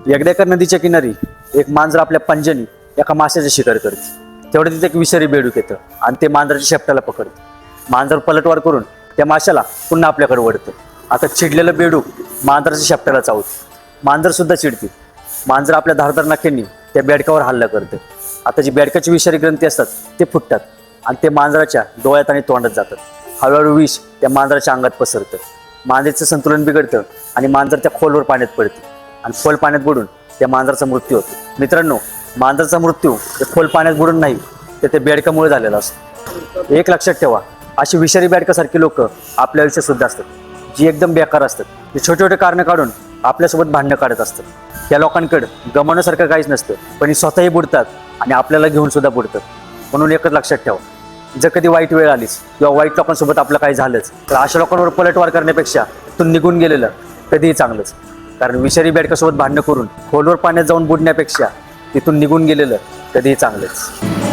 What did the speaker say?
यगदेकर नदीच्या किनारी एक मांजर आपल्या पंजानी एका माशाची शिकार करते। तेवढं तिथे एक विषारी बेडूक येतं आणि ते मांजराच्या शेपटाला पकडतं। मांजर पलटवार करून त्या माशाला पुन्हा आपल्याकडे वळतं। आता चिडलेलं बेडूक मांजराच्या शेपटाला चावतं। मांजर सुद्धा चिडते। मांजर आपल्या धारदार नख्यांनी त्या बेडकावर हल्ला करतं। आता जी बेडकाची विषारी ग्रंथी असतात ते फुटतात आणि ते मांजराच्या डोळ्यात आणि तोंडात जातात। हळूहळू विष त्या मांजराच्या अंगात पसरतं। मांजरीचं संतुलन बिघडतं आणि मांजर त्या खोलवर पाण्यात पडते आणि खोल पाण्यात बुडून त्या मांजराचा मृत्यू होतो। मित्रांनो, मांजराचा मृत्यू हे खोल पाण्यात बुडून नाही तर ते बेडकामुळे झालेला असतो। एक लक्षात ठेवा, अशी विषारी बेडकासारखी लोक आपल्या आयुष्यात सुद्धा असतात, जी एकदम बेकार असतात। ते छोटे छोटे कारण काढून आपल्यासोबत भांडणं काढत असतात। या लोकांकडे गमावण्यासारखं काहीच नसतं, पण ही स्वतःही बुडतात आणि आपल्याला घेऊन सुद्धा बुडतात। म्हणून एकच लक्षात ठेवा, जर कधी वाईट वेळ आलीच किंवा वाईट लोकांसोबत आपलं काही झालंच तर अशा लोकांवर पलटवार करण्यापेक्षा तिथून निघून गेलेलं कधीही चांगलंच। कारण विषारी बेडकासोबत भांडणं करून खोलवर पाण्यात जाऊन बुडण्यापेक्षा तिथून निघून गेलेलं कधीही चांगलंच।